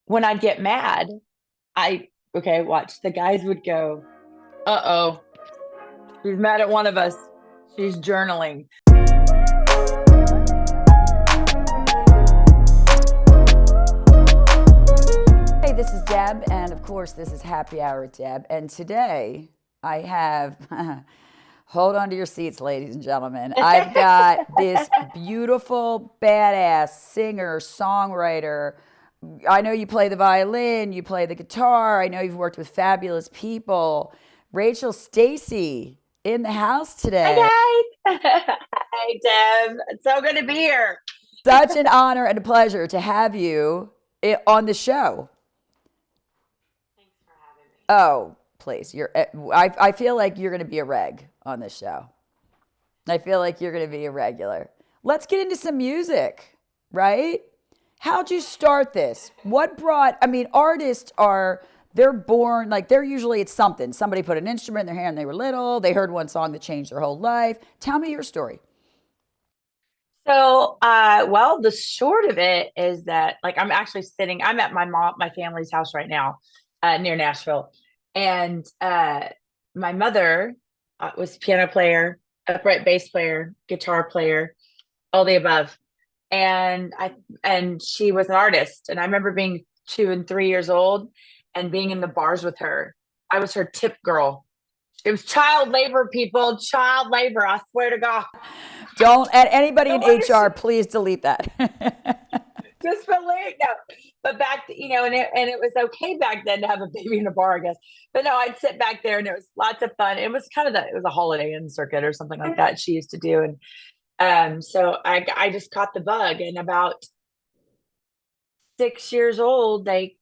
when I'd get mad, watch, the guys would go, uh-oh, she's mad at one of us. She's journaling. Hey, this is Deb, and of course, this is Happy Hour with Deb. And today I have, hold on to your seats, ladies and gentlemen. I've got this beautiful, badass singer, songwriter. I know you play the violin, you play the guitar. I know you've worked with fabulous people. Rachel Stacy in the house today. Hi, guys. Hi, Deb. It's so good to be here. Such an honor and a pleasure to have you on the show. Thanks for having me. Oh, please. I feel like you're going to be a reg on this show. I feel like you're going to be a regular. Let's get into some music, right? How'd you start this? Artists they're born, like it's something. Somebody put an instrument in their hand when they were little. They heard one song that changed their whole life. Tell me your story. So, the short of it is that, I'm at my family's house right now, near Nashville. And my mother was a piano player, upright bass player, guitar player, all the above. And she was an artist. And I remember being 2 and 3 years old and being in the bars with her. I was her tip girl. It was child labor, people, child labor. I swear to God. Don't, and anybody in HR, please delete that. Just believe, no. But and it was okay back then to have a baby in a bar, I guess. But no, I'd sit back there and it was lots of fun. It was it was a Holiday Inn circuit or something like that she used to do. And so I just caught the bug. And about 6 years old, they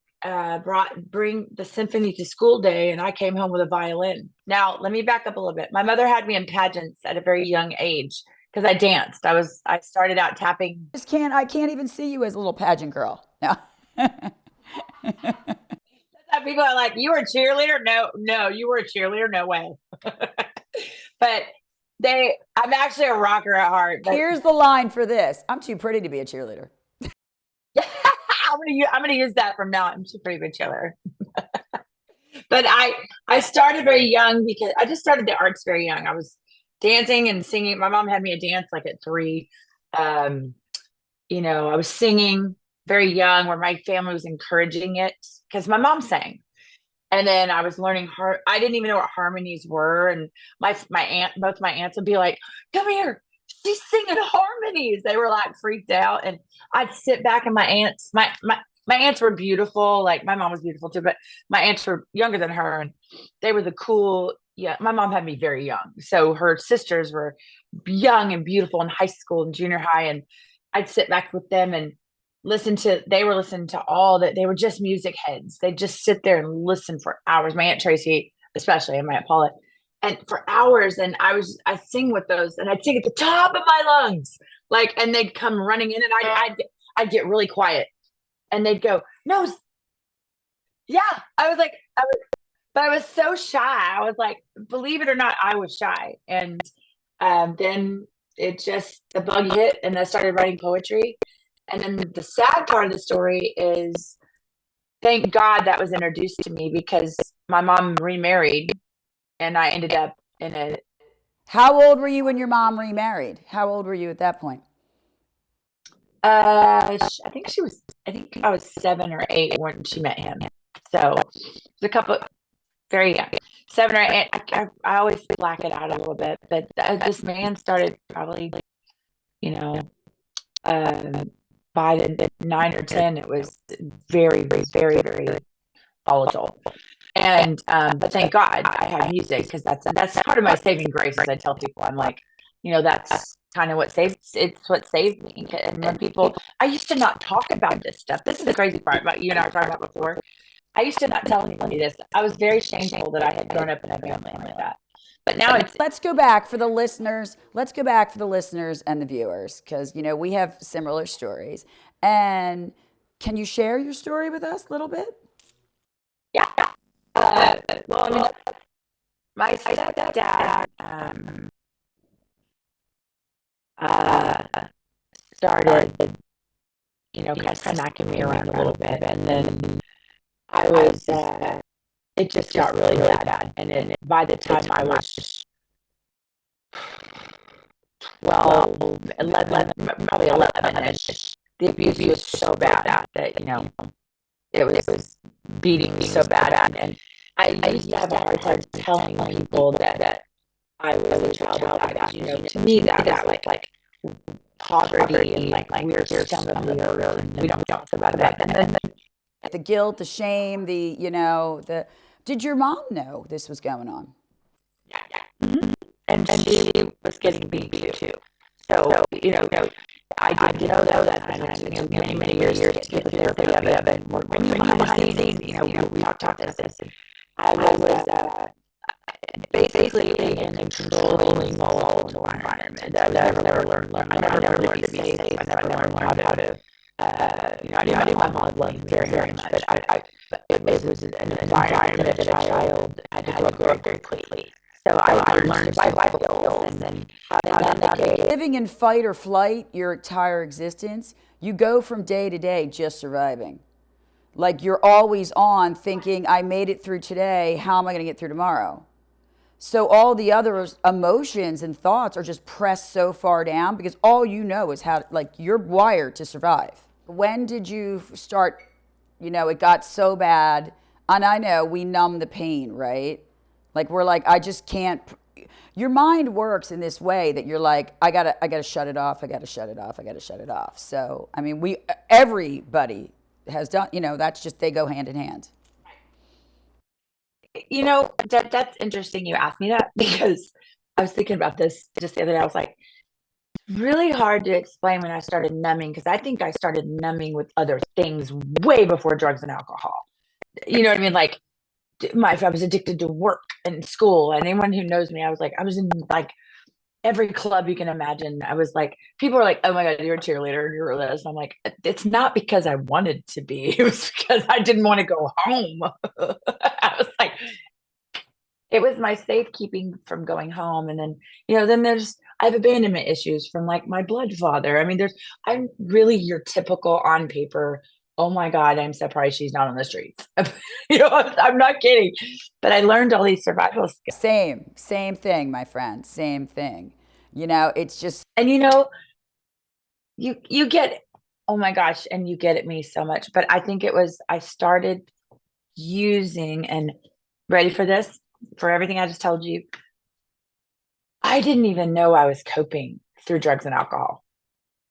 bring the symphony to school day, and I came home with a violin. Now, let me back up a little bit. My mother had me in pageants at a very young age because I danced. I started out tapping. I can't even see you as a little pageant girl. No. People are like, you were a cheerleader? No, you were a cheerleader? No way. But I'm actually a rocker at heart. But here's the line for this. I'm too pretty to be a cheerleader. I'm gonna use that from now on. I'm too pretty to be a cheerleader. But I started very young because I just started the arts very young. I was dancing and singing. My mom had me a dance at 3. I was singing very young, where my family was encouraging it because my mom sang. And then I was learning I didn't even know what harmonies were. And both my aunts would be like, come here, she's singing harmonies. They were freaked out. And I'd sit back, and my aunts were beautiful. My mom was beautiful too, but my aunts were younger than her, and they were the cool. Yeah. My mom had me very young. So her sisters were young and beautiful in high school and junior high. And I'd sit back with them and they were listening to all that. They were just music heads. They'd just sit there and listen for hours. My Aunt Tracy, especially, and my Aunt Paula, and for hours. And I sing with those, and I'd sing at the top of my lungs, and they'd come running in, and I'd get really quiet, and they'd go, no, yeah. But I was so shy. I was believe it or not, I was shy. And then the bug hit, and I started writing poetry. And then the sad part of the story is, thank God that was introduced to me, because my mom remarried, and I ended up in a. How old were you when your mom remarried? How old were you at that point? I think I was 7 or 8 when she met him. So a couple, very young, 7 or 8. I always black it out a little bit, but this man started probably, by the 9 or 10, it was very, very, very, very volatile. And but thank God I have music, because that's part of my saving grace. As I tell people, I'm that's kind of what saved me. And when I used to not talk about this stuff. This is the crazy part about you and I were talking about before. I used to not tell anybody this. I was very shameful that I had grown up in a family like that. But now let's go back for the listeners. Let's go back for the listeners and the viewers, because we have similar stories. And can you share your story with us a little bit? Yeah. My stepdad started kind of smacking me around a little bit. And then I was, it just got really, really bad. And then by the time I was 12, 11, probably 11-ish, the abuse was so bad that, it was beating me so bad. And I used to have a hard time telling people that I was a child with that, because, to me, that was like poverty and like we're scum of the earth, and we don't talk about that. And then The guilt, the shame, did your mom know this was going on? yeah, mm-hmm. And she was getting beat too. So, I didn't know that, and it took many years to get the therapy of it. We're behind the scenes, we talked about this. And I was basically in a controlling, volatile environment. I never learned to be safe. I never learned how to, I knew my mom loved me very, very much, but it was an environment that a child had to grow up very quickly. So I learned survival skills, and then Living in fight or flight your entire existence, you go from day to day just surviving. Like you're always on thinking, I made it through today, how am I going to get through tomorrow? So all the other emotions and thoughts are just pressed so far down because all you know is how, like, you're wired to survive. When did you start, it got so bad, and I know we numb the pain, right? Like we're like, I just can't. Your mind works in this way that you're like, I gotta shut it off. I gotta shut it off. I gotta shut it off. So I mean, everybody has done. That's just, they go hand in hand. that's interesting you asked me that, because I was thinking about this just the other day. I was like, really hard to explain when I started numbing, because I think I started numbing with other things way before drugs and alcohol. You know what I mean? Like, I was addicted to work and school. And anyone who knows me, I was in like every club you can imagine. I was like, people were like, "Oh my God, you're a cheerleader, you're this." And I'm like, it's not because I wanted to be, it was because I didn't want to go home. I was like, it was my safekeeping from going home. And then, I have abandonment issues from like my blood father. I mean, I'm really your typical on paper, oh my God, I'm surprised she's not on the streets. I'm not kidding. But I learned all these survival skills. Same thing, my friend. Same thing. It's just. And you get, oh my gosh, and you get at me so much. But I think I started using, and ready for this, for everything I just told you, I didn't even know I was coping through drugs and alcohol.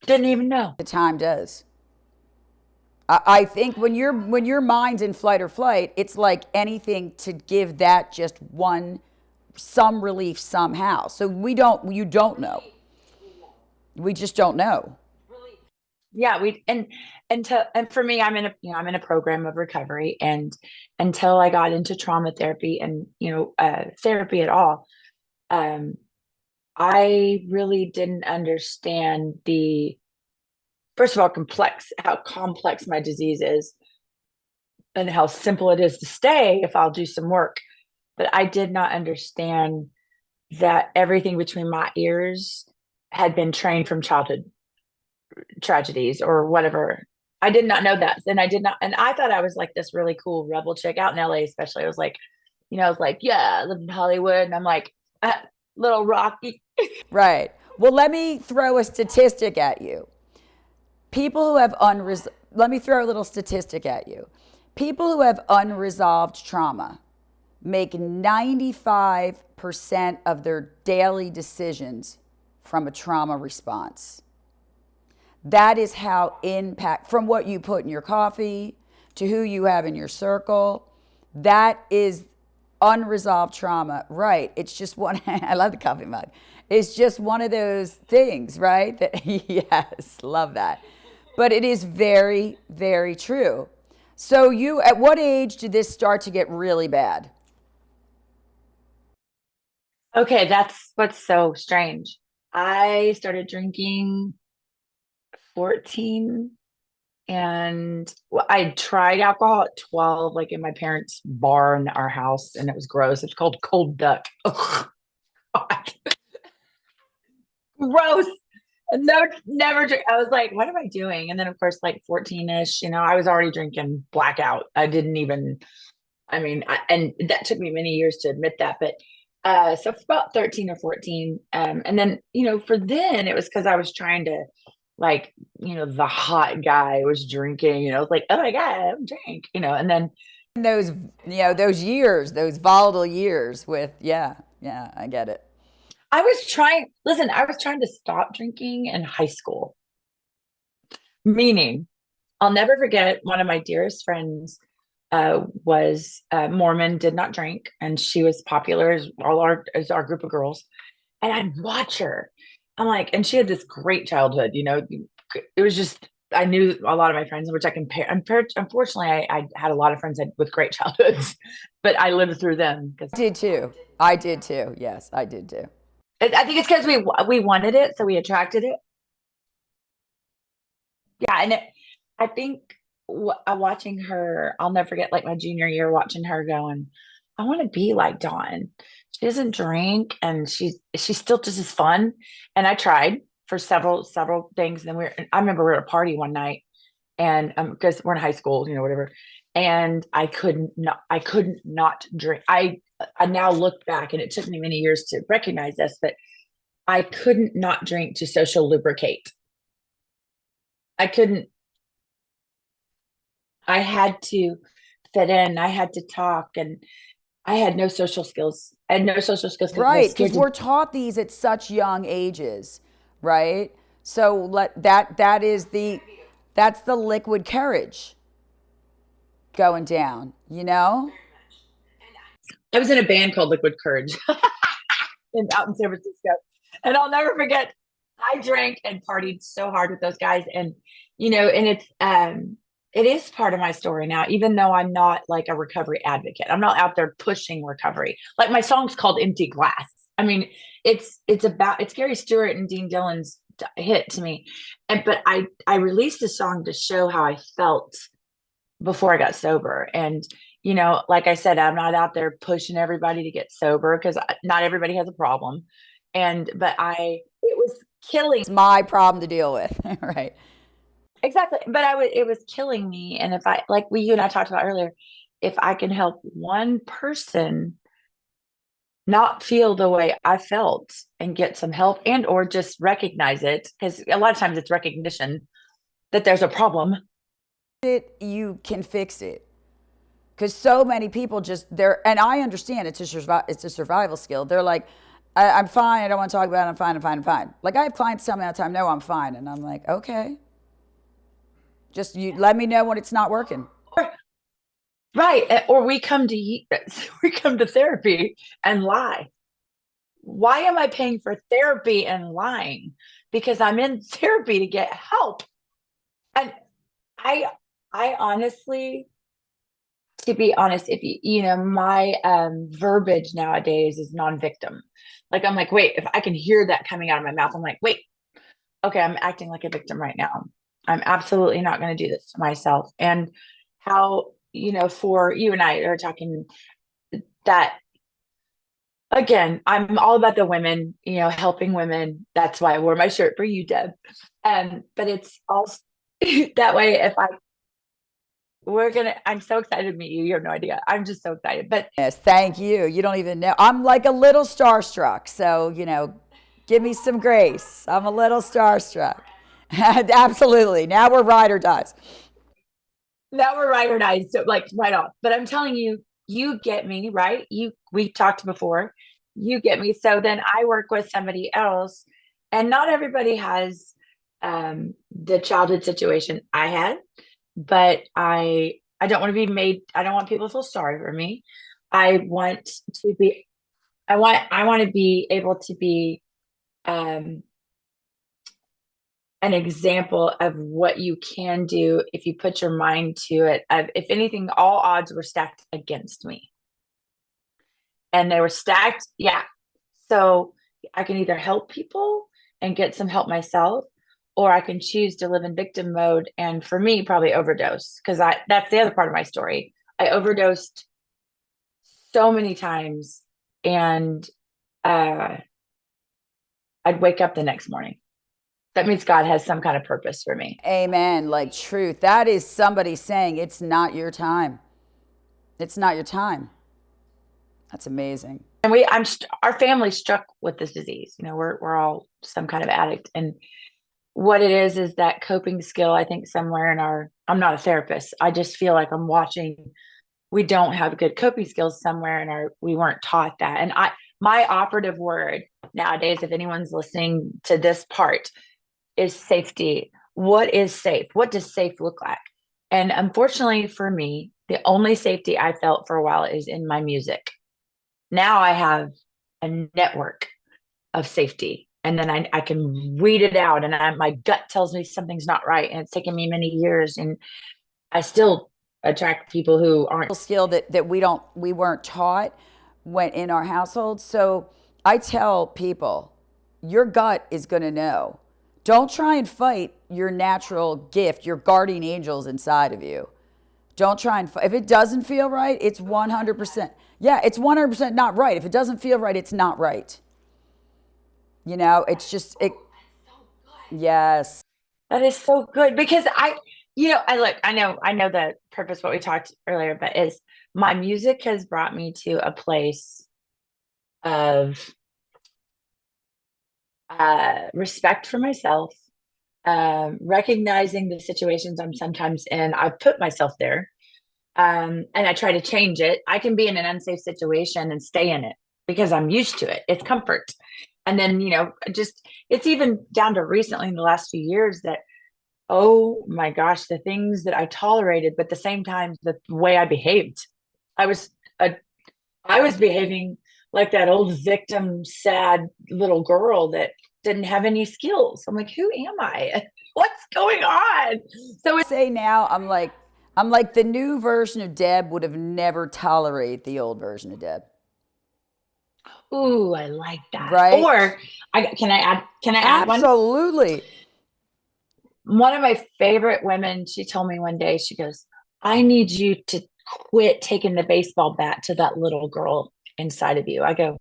Didn't even know. The time does. I think when your mind's in flight or flight, it's like anything to give that just some relief somehow. So you don't know. We just don't know. Yeah, and for me, I'm in a program of recovery, and until I got into trauma therapy and therapy at all, I really didn't understand first of all, how complex my disease is, and how simple it is to stay if I'll do some work. But I did not understand that everything between my ears had been trained from childhood tragedies or whatever. I did not know that. And I thought I was like this really cool rebel chick out in LA, especially. I was like, yeah, I live in Hollywood. And I'm like, little Rocky. Right. Well, let me throw a statistic at you. People who have let me throw a little statistic at you. People who have unresolved trauma make 95% of their daily decisions from a trauma response. That is how from what you put in your coffee to who you have in your circle. That is unresolved trauma, right? It's just one, I love the coffee mug. It's just one of those things, right? Yes, love that. But it is very, very true. So at what age did this start to get really bad? Okay, that's what's so strange. I started drinking 14, and I tried alcohol at 12, like in my parents' bar in our house, and it was gross. It's called Cold Duck. Ugh, God. Gross. No, never drink. I was like, what am I doing? And then of course, like 14-ish, I was already drinking blackout. I didn't even, and that took me many years to admit that. But so for about 13 or 14. And then, for then it was because I was trying to like, the hot guy was drinking, like, oh my God, I'm drink, and then Those, those years, those volatile years with, yeah, yeah, I get it. I was trying to stop drinking in high school, meaning I'll never forget one of my dearest friends was Mormon, did not drink, and she was popular as our group of girls. And I'd watch her. I'm like, and she had this great childhood. It was just I knew a lot of my friends, which I compare. Unfortunately, I had a lot of friends with great childhoods, but I lived through them because Did too. I did too. Yes, I did too. I think it's because we wanted it, so we attracted it. Yeah, and I think watching her, I'll never forget like my junior year watching her going, I want to be like Dawn. She doesn't drink and she's still just as fun. And I tried for several things. And then I remember we were at a party one night and because we're in high school, whatever. And I couldn't not drink. I now look back and it took me many years to recognize this, but I couldn't not drink to social lubricate. I couldn't I had to fit in. I had to talk, and I had no social skills. I had no social skills because I was Right, because scared to. we're taught these at such young ages, right? So that's the liquid courage going down, you know? I was in a band called Liquid Courage out in San Francisco, and I'll never forget. I drank and partied so hard with those guys, and and it is part of my story now. Even though I'm not like a recovery advocate, I'm not out there pushing recovery. Like my song's called "Empty Glass." I mean, it's Gary Stewart and Dean Dillon's hit to me, but I released a song to show how I felt before I got sober. And, like I said, I'm not out there pushing everybody to get sober because not everybody has a problem. It was killing. It's my problem to deal with, right? Exactly. But it was killing me. And if you and I talked about earlier, if I can help one person not feel the way I felt and get some help and or just recognize it, because a lot of times it's recognition that there's a problem. You can fix it. Because so many people just they're and I understand it's a survival skill. They're like, I'm fine. I don't want to talk about it. I'm fine. I'm fine. I'm fine. Like I have clients tell me all the time, no, I'm fine, and I'm like, okay, just you let me know when it's not working. Right. Or we come to therapy and lie. Why am I paying for therapy and lying? Because I'm in therapy to get help. And I I honestly, to be honest, if my verbiage nowadays is non-victim. Like I'm like, wait, if I can hear that coming out of my mouth, I'm like, wait, okay, I'm acting like a victim right now. I'm absolutely not going to do this to myself. And how, for you and I are talking that again, I'm all about the women, helping women. That's why I wore my shirt for you, Deb. But it's also that way. I'm so excited to meet you. You have no idea. I'm just so excited. But Yes, thank you. You don't even know. I'm like a little starstruck, so give me some grace. I'm a little starstruck. Absolutely. Now we're ride or dies. now we're right or die. So like right off. But I'm telling you, you get me, right? We talked before. You get me. So then I work with somebody else, and not everybody has the childhood situation I had, but I don't want to be made, I don't want people to feel sorry for me. I want to be I want to be able to be um an example of what you can do if you put your mind to it. If anything, all odds were stacked against me, and they were stacked. Yeah. So I can either help people and get some help myself, or I can choose to live in victim mode. And for me, probably overdose because that's the other part of my story. I overdosed so many times, and uh, I'd wake up the next morning. That means God has some kind of purpose for me. Amen. Like truth. That is somebody saying it's not your time. It's not your time. That's amazing. And our family struck with this disease. You know, we're all some kind of addict, and what it is that coping skill. I think somewhere in our, I'm not a therapist. I just feel like I'm watching. We don't have good coping skills somewhere in our. We weren't taught that, and my operative word nowadays, if anyone's listening to this part, is safety. What is safe? What does safe look like? And unfortunately for me, the only safety I felt for a while is in my music. Now I have a network of safety. And then I can read it out, and my gut tells me something's not right. And it's taken me many years. And I still attract people who aren't. Skill that we weren't taught when in our household. So I tell people, your gut is going to know. Don't try and fight your natural gift, your guardian angels inside of you. Don't try and fight. If it doesn't feel right, it's 100%. Yeah, it's 100% not right. If it doesn't feel right, it's not right. You know, it's just it. Yes. That is so good because I know the purpose, what we talked earlier, but is my music has brought me to a place of respect for myself, recognizing the situations I'm sometimes in. I put myself there, and I try to change it. I can be in an unsafe situation and stay in it because I'm used to it. It's comfort. And then, just it's even down to recently in the last few years that, oh my gosh, the things that I tolerated, but at the same time, the way I behaved, I was a I was behaving like that old victim, sad little girl that didn't have any skills. I'm like, who am I? What's going on? So it's Say now, I'm like the new version of Deb would have never tolerated the old version of Deb. ooh, I like that. Right? Or can I add one? Absolutely. One of my favorite women, she told me one day, she goes, I need you to quit taking the baseball bat to that little girl inside of you. I go,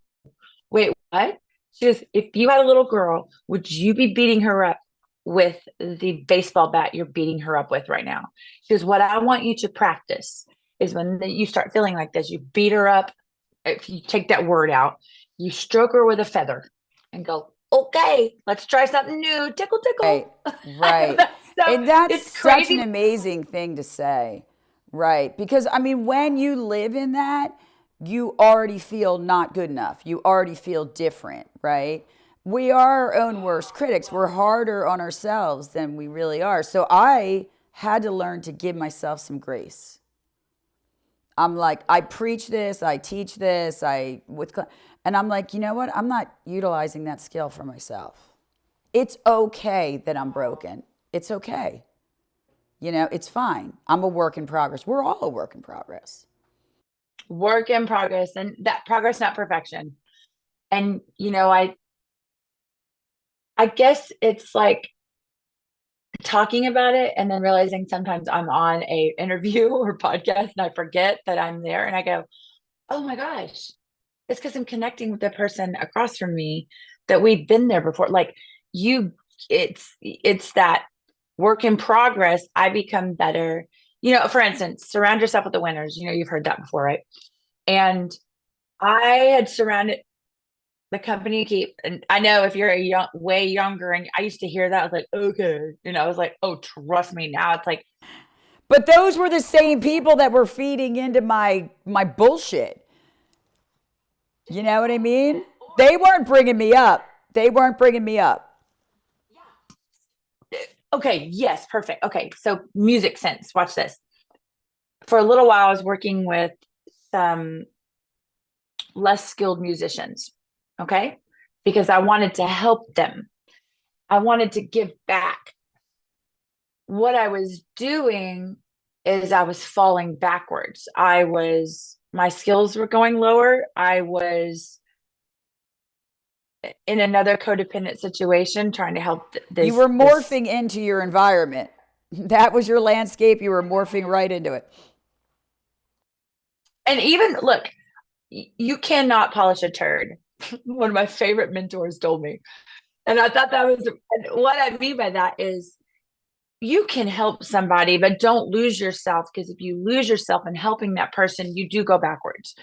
wait, what? She goes, if you had a little girl, would you be beating her up with the baseball bat you're beating her up with right now? She goes, what I want you to practice is when you start feeling like this, you beat her up. If you take that word out, you stroke her with a feather and go, okay, let's try something new. Tickle, Right. tickle. I know Right. that's so, And that's it's such an crazy. amazing thing to say. Right. Because I mean, when you live in that, you already feel not good enough. You already feel different, right? We are our own worst critics. We're harder on ourselves than we really are. So I had to learn to give myself some grace. I'm like, I preach this, I teach this, and I'm like, you know what? I'm not utilizing that skill for myself. It's okay that I'm broken. It's okay. It's fine. I'm a work in progress. We're all a work in progress. Work in progress, and that progress, not perfection. And I guess it's like talking about it and then realizing sometimes I'm on a interview or podcast and I forget that I'm there and I go, oh my gosh, it's because I'm connecting with the person across from me that we've been there before. Like you, it's that work in progress. I become better. For instance, surround yourself with the winners. You've heard that before, right? And I had surrounded the company you keep, and I know if you're way younger, and I used to hear that, I was like, okay, I was like, oh, trust me. Now it's like, But those were the same people that were feeding into my bullshit. You know what I mean? They weren't bringing me up. They weren't bringing me up. okay, yes, perfect. Okay, so music sense. Watch this. For a little while, I was working with some less skilled musicians. Okay, because I wanted to help them. I wanted to give back. What I was doing is I was falling backwards. My skills were going lower. I was in another codependent situation trying to help You were morphing into your environment. That was your landscape. You were morphing right into it. And even look, you cannot polish a turd. One of my favorite mentors told me, And I thought that was what I mean by that is you can help somebody, but don't lose yourself, because if you lose yourself in helping that person, you do go backwards.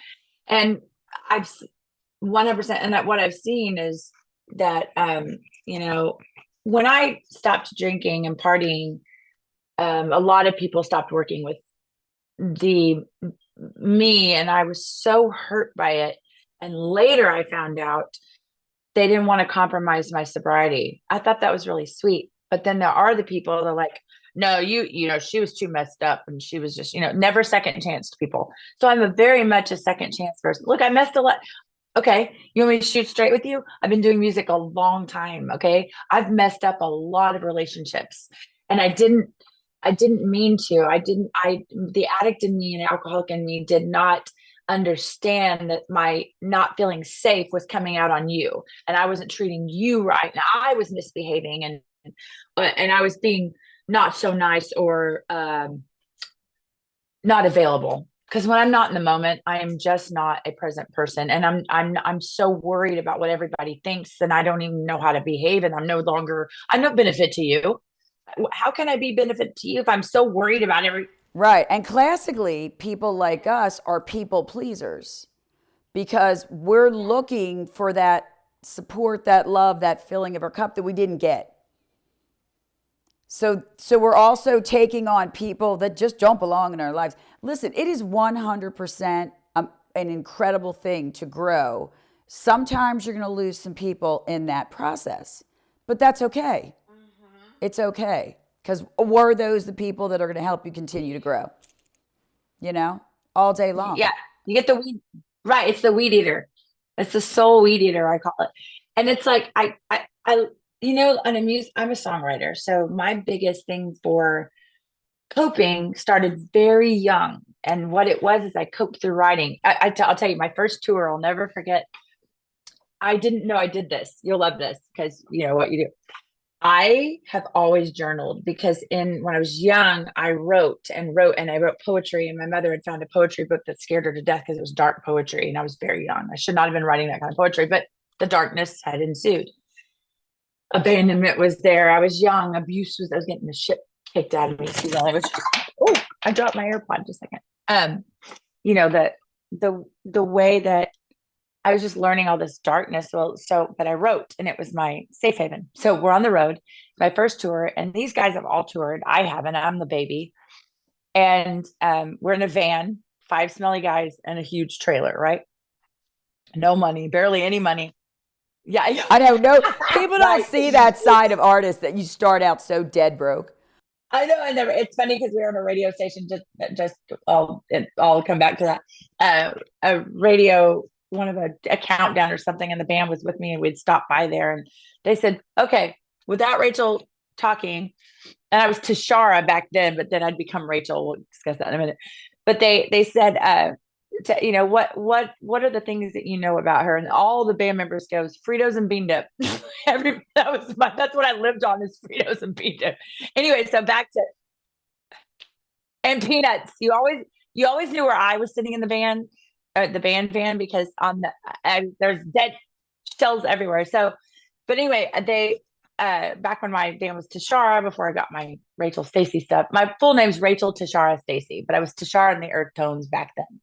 And I've 100%, and that what I've seen is that, you know, when I stopped drinking and partying, a lot of people stopped working with the me, and I was so hurt by it. And later I found out they didn't want to compromise my sobriety. I thought that was really sweet. But then there are the people that are like, no, she was too messed up and she was just, never second chance to people. So I'm a very much a second chance person. Look, I messed a lot. Okay. You want me to shoot straight with you? I've been doing music a long time. Okay. I've messed up a lot of relationships, and I didn't mean to. The addict in me and alcoholic in me did not understand that my not feeling safe was coming out on you, and I wasn't treating you right. And I was misbehaving, and I was being not so nice, or not available. Because when I'm not in the moment, I am just not a present person, and I'm so worried about what everybody thinks, and I don't even know how to behave, and I'm no benefit to you. How can I be benefit to you if I'm so worried about every? Right. And classically, people like us are people pleasers because we're looking for that support, that love, that filling of our cup that we didn't get. So we're also taking on people that just don't belong in our lives. Listen, it is 100% an incredible thing to grow. Sometimes you're going to lose some people in that process, but that's okay. It's okay, because were those the people that are going to help you continue to grow? All day long. Yeah, you get the weed, right? It's the weed eater. It's the soul weed eater, I call it. And it's like and I'm a songwriter, so my biggest thing for coping started very young. And what it was is I coped through writing. I'll tell you, my first tour, I'll never forget. I didn't know I did this. You'll love this because you know what you do. I have always journaled because when I was young, I wrote and wrote, and I wrote poetry, and my mother had found a poetry book that scared her to death because it was dark poetry, and I was very young. I should not have been writing that kind of poetry, but the darkness had ensued. Abandonment was there. I was young. I was getting the shit kicked out of me. I dropped my AirPod just a second. The way that I was just learning all this darkness. But I wrote, and it was my safe haven. So we're on the road, my first tour, and these guys have all toured. I haven't. I'm the baby. And we're in a van, 5 smelly guys, and a huge trailer, right? No money, barely any money. Yeah. I don't know. People don't see that side of artists, that you start out so dead broke. I know. I never. It's funny because we were on a radio station. I'll come back to that. A radio, one of a countdown or something, and the band was with me, and we'd stop by there, and they said, "Okay, without Rachel talking," and I was Tashara back then, but then I'd become Rachel. We'll discuss that in a minute. But they said, what are the things that you know about her? And all the band members goes Fritos and bean dip. That's what I lived on, is Fritos and bean dip. Anyway, so back to, and peanuts. You always knew where I was sitting in the band van, because there's dead shells everywhere. So, but anyway, they back when my band was Tashara, before I got my Rachel Stacy stuff. My full name's Rachel Tashara Stacy, but I was Tashara in the Earth Tones back then.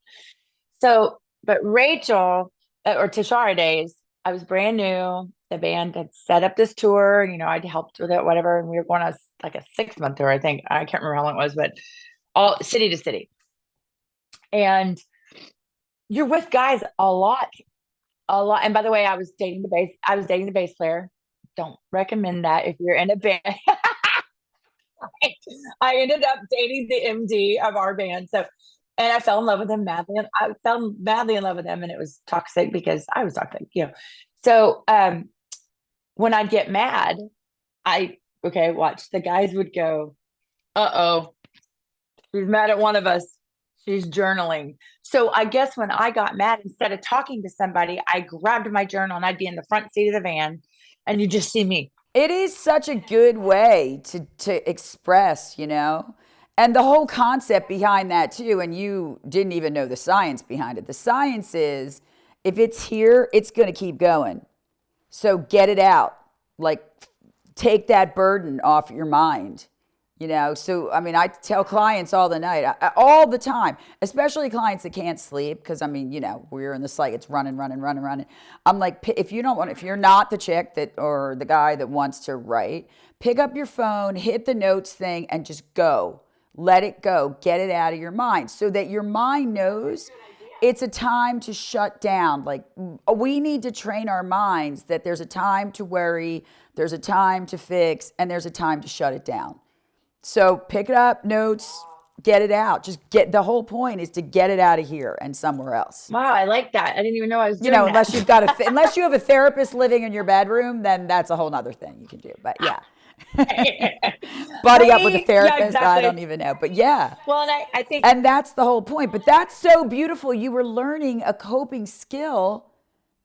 So, but Rachel, or Tashara days, I was brand new. The band had set up this tour, I'd helped with it, whatever. And we were going on like a 6-month tour, I think. I can't remember how long it was, but all city to city. And you're with guys a lot. And by the way, I was dating the bass player. Don't recommend that if you're in a band. I ended up dating the MD of our band. So, and I fell in love with him madly. And I fell madly in love with him, and it was toxic because I was toxic, So when I'd get mad, watch, the guys would go, "Uh-oh, she's mad at one of us. She's journaling." So I guess when I got mad, instead of talking to somebody, I grabbed my journal, and I'd be in the front seat of the van, and you just see me. It is such a good way to express, And the whole concept behind that too, and you didn't even know the science behind it. The science is, if it's here, it's going to keep going. So get it out. like take that burden off your mind. So I mean, I tell clients all the night, all the time, especially clients that can't sleep, because I mean, we're in this, like, it's running, running, running, running. I'm like, if you're not the chick that, or the guy that wants to write, pick up your phone, hit the notes thing, and just go. Let it go. Get it out of your mind so that your mind knows it's a time to shut down. Like, we need to train our minds that there's a time to worry, there's a time to fix, and there's a time to shut it down. So pick it up, notes, get it out. The whole point is to get it out of here and somewhere else. Wow, I like that. I didn't even know I was doing that. Unless you have a therapist living in your bedroom, then that's a whole nother thing you can do. But yeah. Buddy up with a therapist, yeah, exactly. I don't even know. But yeah. Well, and I think. And that's the whole point. But that's so beautiful. You were learning a coping skill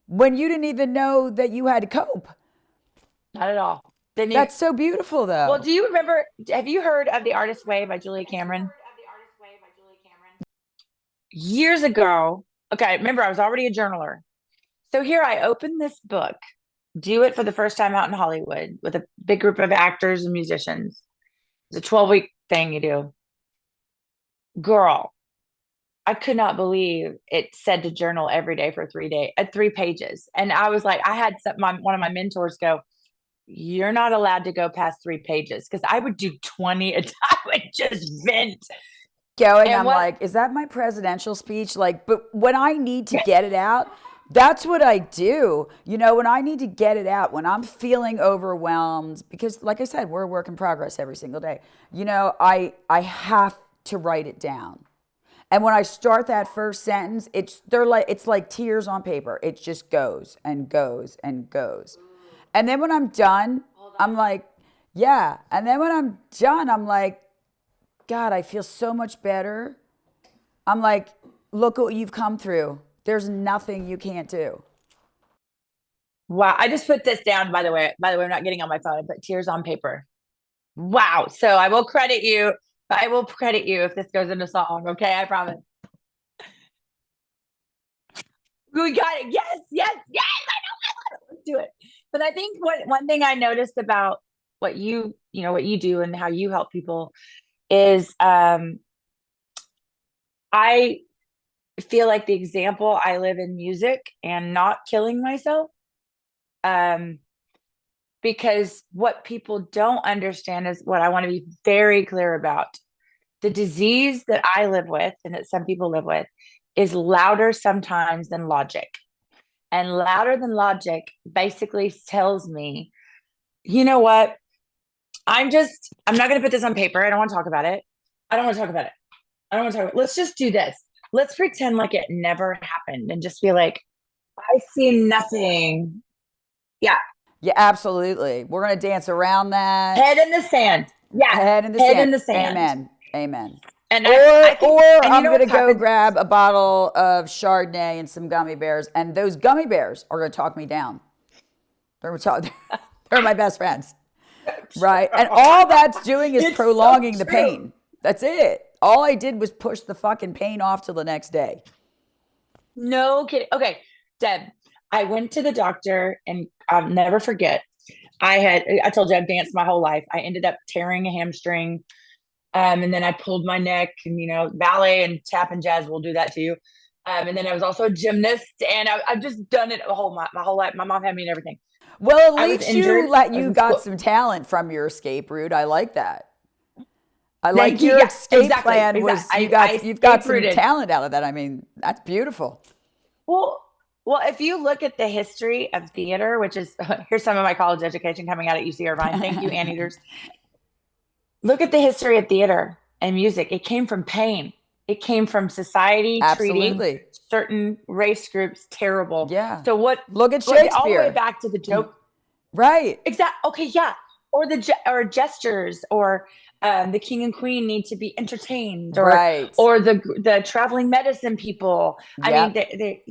when you didn't even know that you had to cope. Not at all. That's so beautiful, though. Well, have you heard of The Artist's Way by Julia Cameron? Years ago, okay, remember, I was already a journaler. So here I opened this book, do it for the first time out in Hollywood with a big group of actors and musicians. It's a 12-week thing you do. Girl, I could not believe it said to journal every day for 3 pages. And I was like, I had one of my mentors go, you're not allowed to go past 3 pages, because I would do 20 a time. I would just vent. I'm like, is that my presidential speech? Like, but when I need to get it out, that's what I do. When I need to get it out, when I'm feeling overwhelmed, because like I said, we're a work in progress every single day. I have to write it down. And when I start that first sentence, it's like tears on paper. It just goes and goes and goes. And then when I'm done, I'm like, yeah. And then when I'm done, I'm like, God, I feel so much better. I'm like, look what you've come through. There's nothing you can't do. Wow. I just put this down, by the way. I'm not getting on my phone. I put tears on paper. Wow. So I will credit you. If this goes into song. Okay. I promise. We got it. Yes. I know. Let's do it. But I think one thing I noticed about what you do and how you help people is I feel like the example I live in music and not killing myself. Because what people don't understand is what I want to be very clear about. The disease that I live with and that some people live with is louder sometimes than logic. And louder than logic basically tells me, you know what? I'm not going to put this on paper. I don't want to talk about it. Let's just do this. Let's pretend like it never happened and just feel like I see nothing. Yeah. Yeah, absolutely. We're going to dance around that. Head in the sand. Yeah. Head in the sand. Amen. And I'm going to go grab a bottle of Chardonnay and some gummy bears, and those gummy bears are going to talk me down. They're my best friends, right? And all that's doing is prolonging the pain. That's it. All I did was push the fucking pain off till the next day. No kidding. Okay, Deb, I went to the doctor, and I'll never forget. I told you I've danced my whole life. I ended up tearing a hamstring. And then I pulled my neck, and ballet and tap and jazz will do that to you. And then I was also a gymnast, and I've just done it my whole life. My mom had me and everything. Well, at least you got some talent from your escape route. I like that. I like your escape plan was you've got some talent out of that. I mean, that's beautiful. Well, if you look at the history of theater, which is here's some of my college education coming out at UC Irvine. Thank you, Anteaters. Look at the history of theater and music. It came from pain. It came from society treating certain race groups terrible. Yeah. So look at Shakespeare. All the way back to the joke. Right. Exactly. Okay. Yeah. Or gestures, or the king and queen need to be entertained, or the traveling medicine people. Yep. I mean,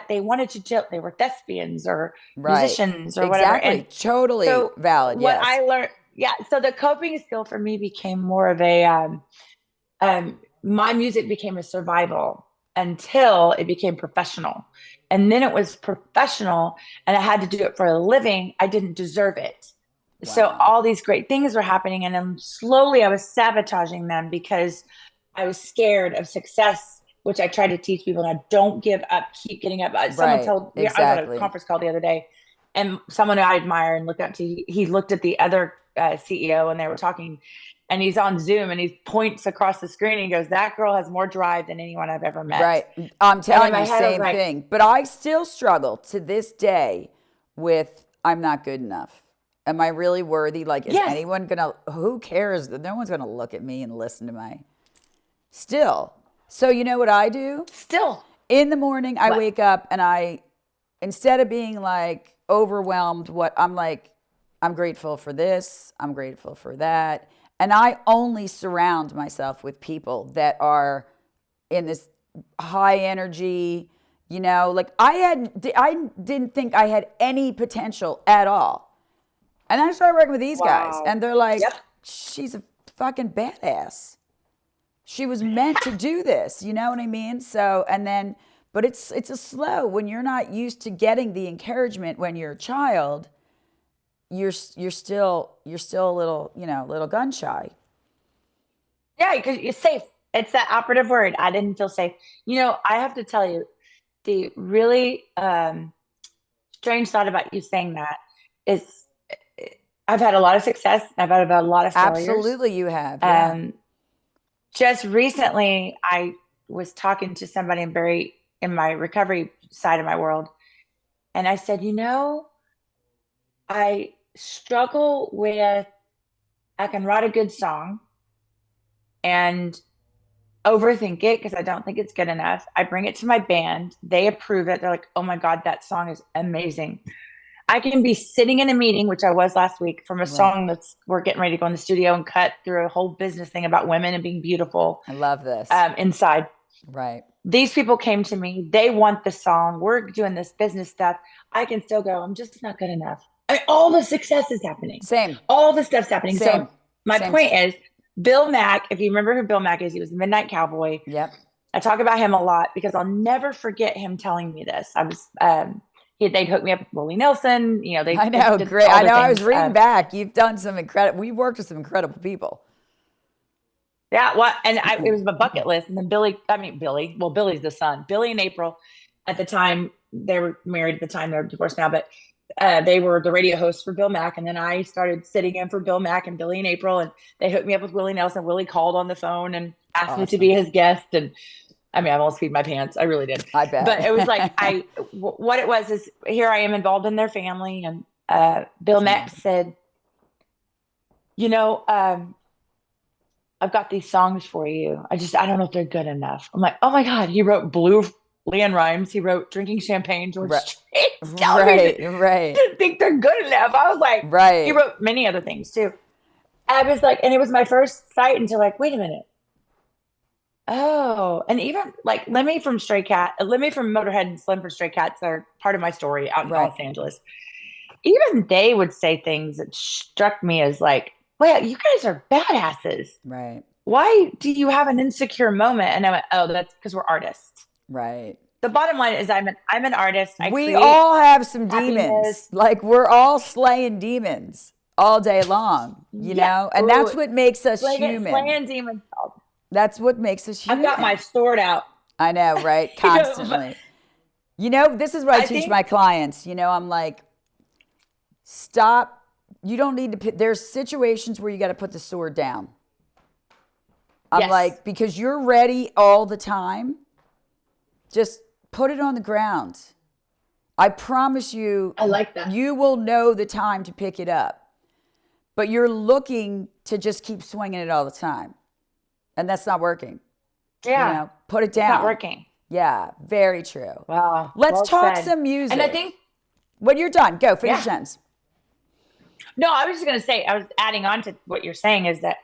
they wanted to they were thespians or musicians or whatever. Exactly. Totally valid. What I learned. Yeah. So the coping skill for me became more of a, my music became a survival. until it became professional. And then it was professional and I had to do it for a living. I didn't deserve it. So Wow. all these great things were happening. And then slowly I was sabotaging them because I was scared of success, which I tried to teach people. Now, don't give up, keep getting up. Someone Right. told me, I was on a Exactly. conference call the other day, and someone I admire and look up to, he looked at the other CEO and they were talking, and he's on Zoom and he points across the screen and he goes, "That girl has more drive than anyone I've ever met." Right. I'm And in telling my you, head, I was same like, thing. But I still struggle to this day with I'm not good enough. Am I really worthy? Like, is yes, anyone gonna, who cares? No one's gonna look at me and listen to my, still. So, you know what I do? still, In the morning, I what? wake up and instead of being like overwhelmed, what I'm like, I'm grateful for this, I'm grateful for that. And I only surround myself with people that are in this high energy, like I didn't think I had any potential at all. And then I started working with these guys Wow. and they're like, Yep. she's a fucking badass. She was meant to do this, you know what I mean? So, and then, but it's a slow when you're not used to getting the encouragement when you're a child, you're still a little, little gun shy. Yeah, because you're safe. It's that operative word. I didn't feel safe. I have to tell you, the really strange thought about you saying that is I've had a lot of success. I've had a lot of failures. Absolutely you have. Yeah. Um, just recently, I was talking to somebody in my recovery side of my world, and I said, I struggle with I can write a good song and overthink it because I don't think it's good enough. I bring it to my band, they approve it. They're like, "Oh my God, that song is amazing." I can be sitting in a meeting, which I was last week, from a Right. song that's we're getting ready to go in the studio and cut through a whole business thing about women and being beautiful I love this. inside. Right. These people came to me. They want the song. We're doing this business stuff. I can still go, I'm just not good enough. All the success is happening. Same. All the stuff's happening. So Same. my Same. point is, Bill Mack, if you remember who Bill Mack is, he was the Midnight Cowboy. Yep. I talk about him a lot because I'll never forget him telling me this. They'd hook me up with Willie Nelson. I They know. did Great. all I the know. I was things. reading back. You've done some incredible, we've worked with some incredible people. Yeah, it was my bucket list. And then Billy's the son. Billy and April, at the time, they were married at the time, they're divorced now, but they were the radio hosts for Bill Mack. And then I started sitting in for Bill Mack and Billy and April, and they hooked me up with Willie Nelson. Willie called on the phone and asked me to be Awesome. his guest. And I mean, I almost peed my pants. I really did. I But it was like, bet. what it was is here I am involved in their family. And Bill That's Mack amazing. said, you know, um, I've got these songs for you. I don't know if they're good enough. I'm like, oh my God, he wrote Blue Leanne Rhymes. He wrote Drinking Champagne, George Right. Strait. Telling me that Right. he Right. didn't think they're good enough. I was like, he Right. wrote many other things too. I was like, and it was my first sight into like, wait a minute. Oh, and even like Lemmy from Motorhead and Slim from Stray Cats are part of my story out in Right. Los Angeles. Even they would say things that struck me as like, well, you guys are badasses. Right. Why do you have an insecure moment? And I went, oh, that's because we're artists. Right. The bottom line is I'm an artist. I We create all have some happiness. demons. Like we're all slaying demons all day long, Yeah. And Ooh, that's what makes us human. slaying demons. That's what makes us I've got my human. sword out. I know, right? But Constantly. This is what I I teach think my clients. I'm like, stop. You don't need to put, there's situations where you got to put the sword down. I'm yes, like, because you're ready all the time, just put it on the ground. I promise you, I like that. you will know the time to pick it up. But you're looking to just keep swinging it all the time. And that's not working. Yeah, Put it it's not down. working. Yeah, very true. Wow, Let's well talk said. some And I music. think, When you're done, go finish yeah. your sentence. No, I was just gonna say, I was adding on to what you're saying is that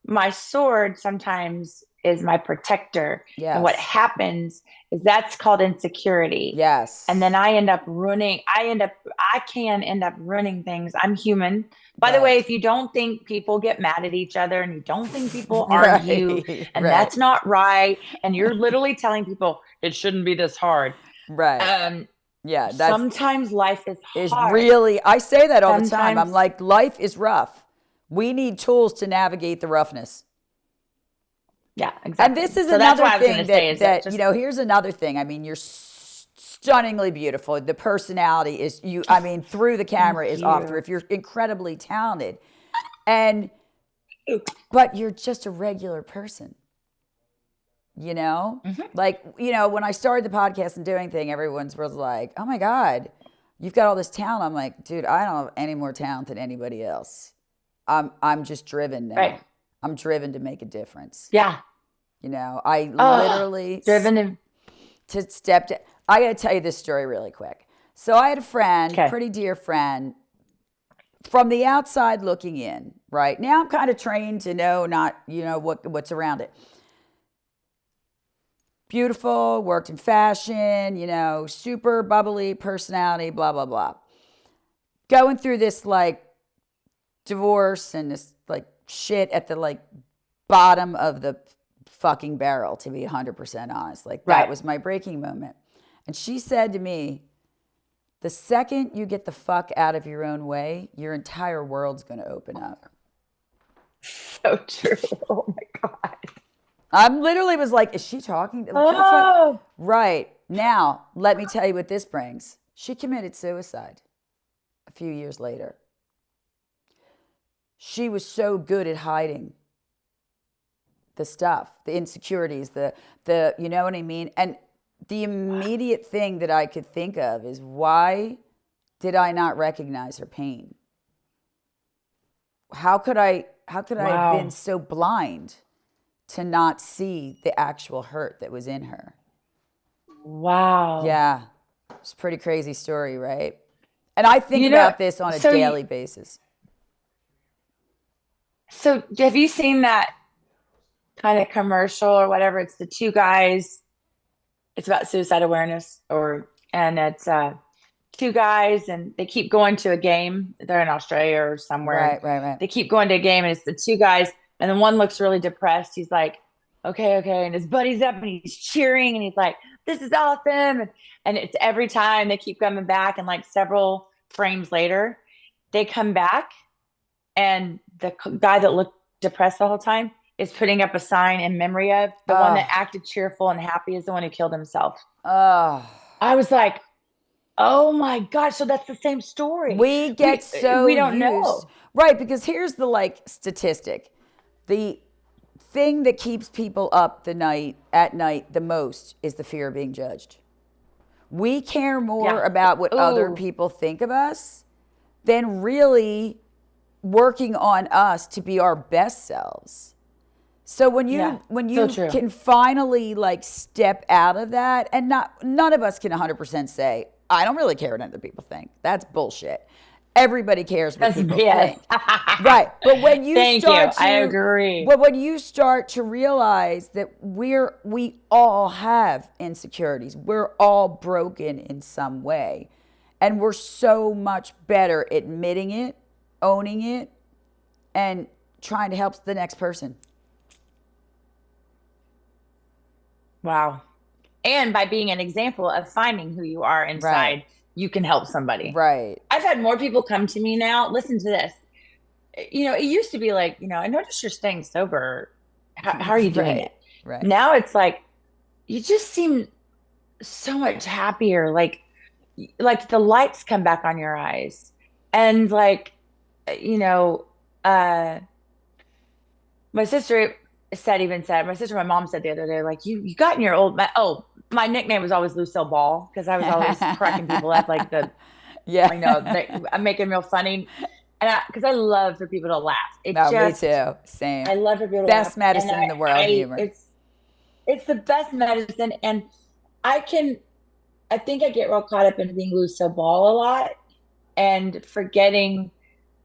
my sword sometimes is my protector. And what Yes. happens is that's called insecurity. And Yes. then I can end up running things. I'm human. By the Right. way, if you don't think people get mad at each other and you don't think people argue Right. and Right. that's not right, and you're literally telling people it shouldn't be this hard, Right. um, Yeah, sometimes life is is hard. really, I say that all the time. I'm Sometimes, like, life is rough. We need tools to navigate the roughness. yeah, And exactly. this is So that's another what I was going thing to say that is that you just know, here's another thing. I mean, you're stunningly beautiful. The personality is you, I mean, through the camera thank is off the you. roof. You're incredibly talented. And but you're just a regular person, you know? Mhm. Like, you know, when I started the podcast and doing thing, everyone's was like, "Oh my God, you've got all this talent." I'm like, "Dude, I don't have any more talent than anybody else. I'm just driven Right. now. I'm driven to make a difference." Yeah. You know, I Oh, literally driven to, to step to, I got to tell you this story really quick. So I had a friend, okay. pretty dear friend, from the outside looking in, right? Now I'm kind of trained to know not, you know, what's around it. Beautiful, worked in fashion, you know, super bubbly personality, blah, blah, blah. Going through this like divorce and this like shit at the like bottom of the fucking barrel, to be 100% honest. Like that Right. was my breaking moment. And she said to me, the second you get the fuck out of your own way, your entire world's going to open up. So true. Oh my God. I'm literally was like, is she talking? What the fuck? Oh, Right. Now, let me tell you what this brings. She committed suicide a few years later. She was so good at hiding the stuff, the insecurities, the you know what I mean? And the immediate thing that I could think of is, why did I not recognize her pain? How could I have been wow. so blind to not see the actual hurt that was in her? Wow. Yeah. It's a pretty crazy story, right? And I think You know, about this on a so daily basis. so have you seen that kind of commercial or whatever? It's the two guys. It's about suicide awareness, or and it's two guys, and they keep going to a game. They're in Australia or somewhere, and Right, right, right. they keep going to a game, and it's the two guys, and then one looks really depressed. He's like, "Okay, okay," and his buddy's up, and he's cheering, and he's like, "This is awesome!" And it's every time they keep coming back, and like several frames later, they come back, and the guy that looked depressed the whole time is putting up a sign in memory of the one that Oh, acted cheerful and happy is the one who killed himself. oh. I was like, oh my gosh, so that's the same story. We get We so don't used, know. right? Because here's the like statistic. The thing that keeps people up the night at night the most is the fear of being judged. We care more Yeah. about what other Oh, people think of us than really working on us to be our best selves. So when yeah. So you true. can finally like step out of that, and not none of us can 100% say, I don't really care what other people think. That's bullshit. Everybody cares what That's people yes. think. Right. But when you Thank you. start I to agree. but when you start to realize that we all have insecurities. We're all broken in some way. And we're so much better admitting it, owning it, and trying to help the next person. Wow. And by being an example of finding who you are Right. inside, you can help somebody. Right. I've had more people come to me now. Listen to this. It used to be like, I noticed you're staying sober. How are you doing Right. it? Right. Now it's like, you just seem so much happier. Like the lights come back on your eyes. And like, you know, uh, my sister my sister, my mom said the other day, like, you got in your my nickname was always Lucille Ball because I was always cracking people up, like Yeah. I'm making real funny. And because I love for people to laugh. No, me too. I Same. love for people to laugh. Best And medicine in the world, humor. it's the best medicine. And I can, I think I get real caught up in being Lucille Ball a lot and forgetting,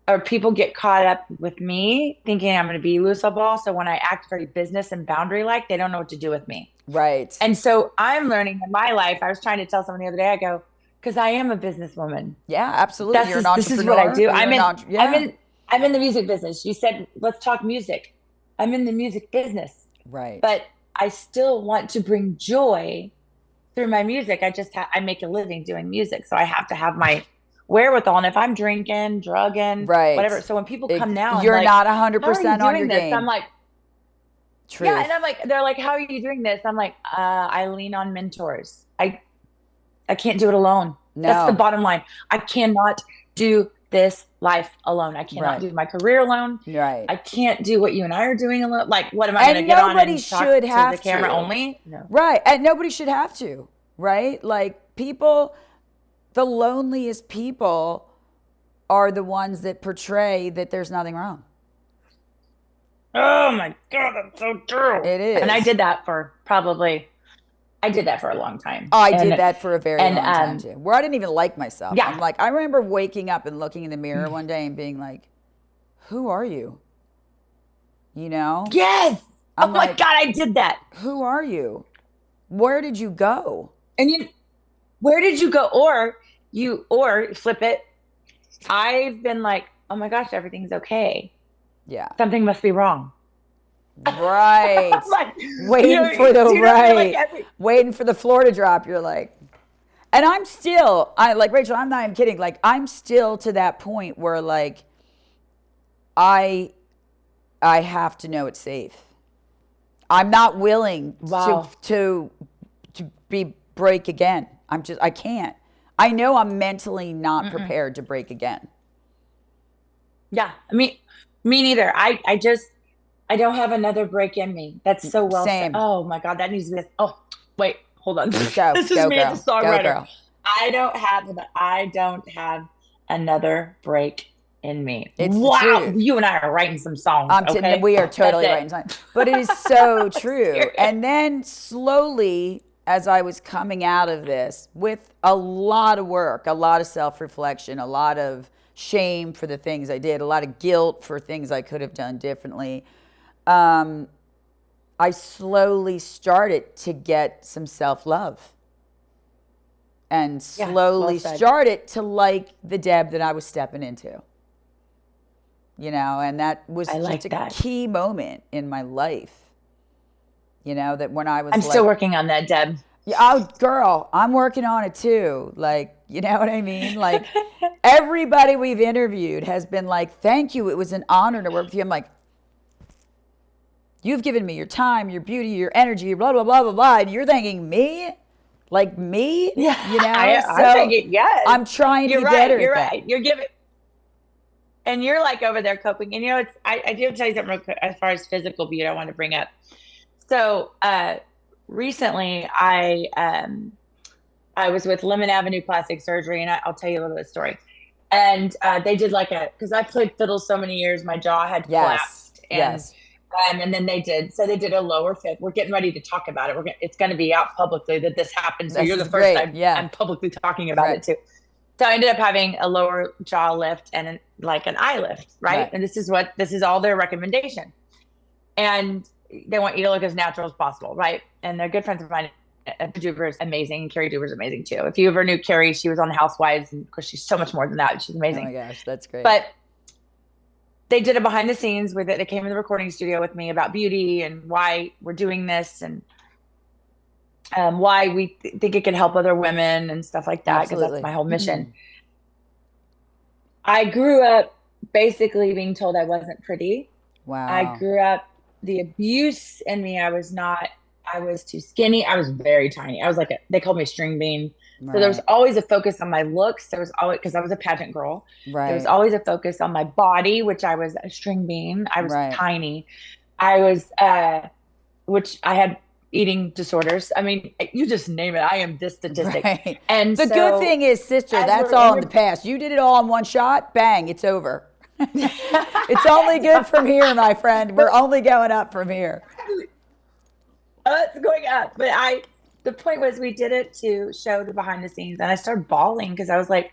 or people get caught up with me thinking I'm going to be Lucille Ball. So when I act very business and boundary like, they don't know what to do with me. Right. And so I'm learning in my life. I was trying to tell someone the other day, I go, because I am a businesswoman. Yeah, absolutely. You're an This is what I entrepreneur do. or you're an I'm yeah. in I'm in the music business. You said, let's talk music. I'm in the music business, Right. but I still want to bring joy through my music. I make a living doing music. So I have to have my wherewithal. And if I'm drinking, drugging, whatever. Right. So when people come now and You're like, not how are you 100% on your doing this? I'm game. like, yeah. And Truth. I'm like, they're like, how are you doing this? I'm like, I lean on mentors. I can't do it alone. That's the No. bottom line. I cannot do this life alone. I cannot Right. do my career alone. Right. I can't do what you and I are doing alone. Like, what am I going to And get on nobody and talk should to the have camera to. only? No. Right. And nobody should have to. Right? Like people, the loneliest people are the ones that portray that there's nothing wrong. Oh my God, that's so true. It And is. I did that for a long time. I did that for a very And long time too, where I didn't even like myself. I'm yeah. like, I remember waking up and looking in the mirror one day and being like, who are you? You know? Yes. Oh I'm my like, God, I did that. who are you? Where did you go? And where did you go? Or flip it. I've been like, oh my gosh, everything's okay. Yeah. Something must be wrong. Right. Like, Waiting for the like waiting for the floor to drop. You're like, and I'm still, I like Rachel, I'm not even kidding. Like I'm still to that point where like I I have to know it's safe. I'm not willing wow. to be break again. I can't. I know I'm mentally not prepared to break again. Yeah. Me neither. I don't have another break in me. That's so well said. Same. Oh my God, that needs to be. Oh, wait, hold on. Go, This is go me as girl. a Go songwriter. girl. I don't have another break in me. It's the Wow, truth. you and I are writing some songs. Okay, We are totally That's it. writing songs. But it is so true. Serious. And then slowly, as I was coming out of this with a lot of work, a lot of self-reflection, a lot of shame for the things I did, a lot of guilt for things I could have done differently, I slowly started to get some self-love and slowly started to like the Deb that I was stepping into. You know, and that was just a key moment in my life. You know, that when I was I'm still working on that, Deb. Yeah, oh, girl, I'm working on it too. Like, you know what I mean? Like, everybody we've interviewed has been like, thank you. It was an honor to work with you. I'm like, you've given me your time, your beauty, your energy, blah, blah, blah, blah, blah. And you're thanking me? Like me? Yeah. You know? I'm thinking, yes. I'm trying to get better at that. You're giving. And you're like over there coping. And you know, I do tell you something real quick as far as physical beauty I want to bring up. So recently I was with Lemon Avenue Plastic Surgery, and I'll tell you a little bit of the story. And they did because I played fiddle so many years, my jaw had collapsed. And then they did a lower fifth. We're getting ready to talk about it. It's going to be out publicly that this happened. So you're the first time I'm publicly talking about it too. So I ended up having a lower jaw lift and an eye lift, right? And this is all their recommendation. And they want you to look as natural as possible, right? And they're good friends of mine. Duber is amazing, and Carrie Duber is amazing too. If you ever knew Carrie, she was on the Housewives, and of course she's so much more than that. She's amazing. Oh my gosh, that's great. But they did a behind the scenes with it. They came in the recording studio with me about beauty and why we're doing this and why we think it can help other women and stuff like that, because that's my whole mission. I grew up basically being told I wasn't pretty. Wow. I grew up, the abuse in me, I was too skinny. I was very tiny. I was they called me a string bean. Right. So there was always a focus on my looks. There was always, because I was a pageant girl. Right. There was always a focus on my body, which I was a string bean. I was tiny. I was, which I had eating disorders. I mean, you just name it. I am this statistic. Right. And the good thing is, sister, that's all in the past. You did it all in one shot. Bang, it's over. It's only good from here, my friend. We're only going up from here. It's going up. But the point was, we did it to show the behind the scenes, and I started bawling because I was like,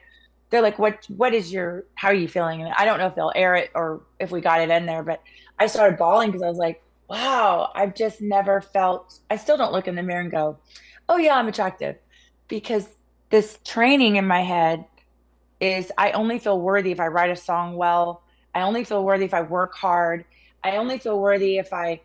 they're like, how are you feeling? And I don't know if they'll air it or if we got it in there, but I started bawling because I was like, wow, I've just never felt, I still don't look in the mirror and go, oh yeah, I'm attractive, because this training in my head is I only feel worthy if I write a song well, I only feel worthy if I work hard. I only feel worthy if I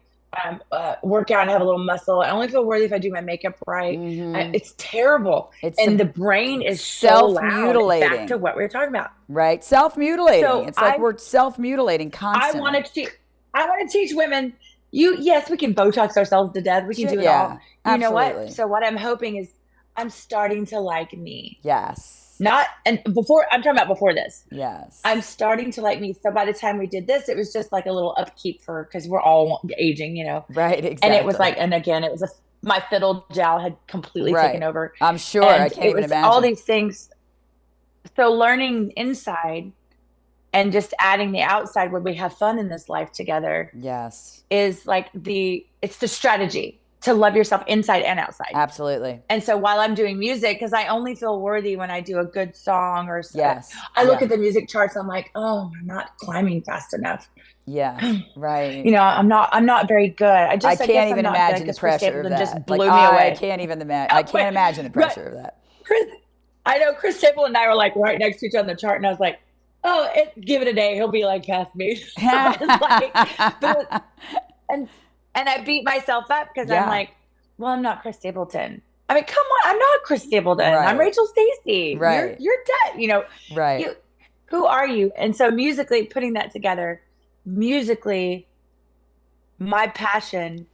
work out and have a little muscle. I only feel worthy if I do my makeup right. It's terrible. It's And the brain is so loud. Back to self-mutilating, what we were talking about. right? Self-mutilating. So It's like we're self-mutilating I constantly. want to teach. I want to teach women. Yes, we can Botox ourselves to death. We can do it Yeah, all. You know absolutely. what? So what I'm hoping is I'm starting to like me. Yes. Not and before I'm talking about before this. Yes. I'm starting to like me. So by the time we did this, it was just like a little upkeep for because we're all aging, you know. Right, exactly. And it was like, and again, it was my fiddle jowl had completely taken over. I'm sure. And I can't it even was imagine. all these things. So learning inside and just adding the outside where we have fun in this life together. Yes. Is like it's the strategy to love yourself inside and outside. Absolutely. And so while I'm doing music, because I only feel worthy when I do a good song or yes. I look at the music charts, I'm like, oh, I'm not climbing fast enough. Yeah, right. You know, I'm not very good. I can't even imagine the pressure of that. Just blew me away. I can't even imagine. I can't imagine the pressure of that. I know Chris Stapleton and I were like right next to each other on the chart, and I was like, oh, give it a day, he'll be like past me. And I beat myself up because I'm like, well, I'm not Chris Stapleton. I mean, come on, I'm not Chris Stapleton. Right. I'm Rachel Stacy. Right. You're dead. You know. Right. Who are you? And so musically, putting that together, musically, my passion,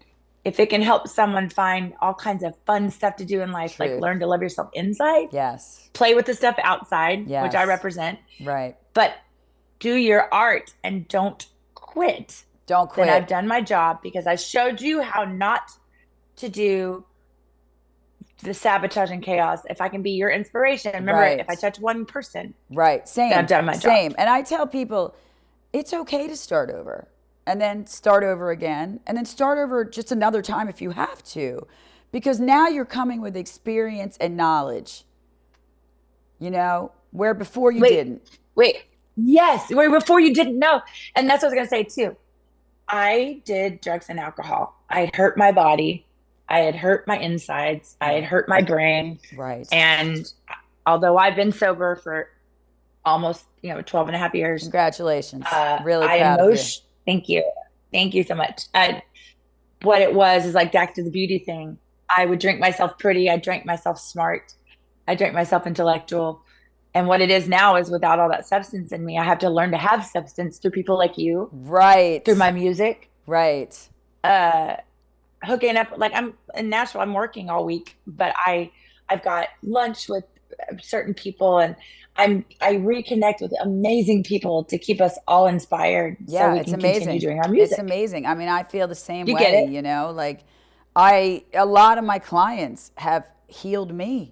if it can help someone find all kinds of fun stuff to do in life, like learn to love yourself inside. Yes. Play with the stuff outside, which I represent. Right. But do your art and don't quit. Don't quit. Then I've done my job because I showed you how not to do the sabotage and chaos. If I can be your inspiration, remember, if I touch one person, same. I've done my job. And I tell people, it's okay to start over, and then start over again, and then start over just another time if you have to, because now you're coming with experience and knowledge. You know, where before you didn't. Yes, where before you didn't know, and that's what I was gonna say too. I did drugs and alcohol. I had hurt my body. I had hurt my insides. I had hurt my brain. Right. And although I've been sober for almost, 12 and a half years. Congratulations. Really proud of you. Thank you. Thank you so much. What it was is like back to the beauty thing. I would drink myself pretty. I drank myself smart. I drank myself intellectual. And what it is now is without all that substance in me, I have to learn to have substance through people like you. Right. Through my music. Right. Hooking up, like I'm in Nashville, I'm working all week, but I've got lunch with certain people, and I reconnect with amazing people to keep us all inspired. Yeah, so we it's can amazing. Continue doing our music. It's amazing. I mean, I feel the same way. Get it? You know, like a lot of my clients have healed me.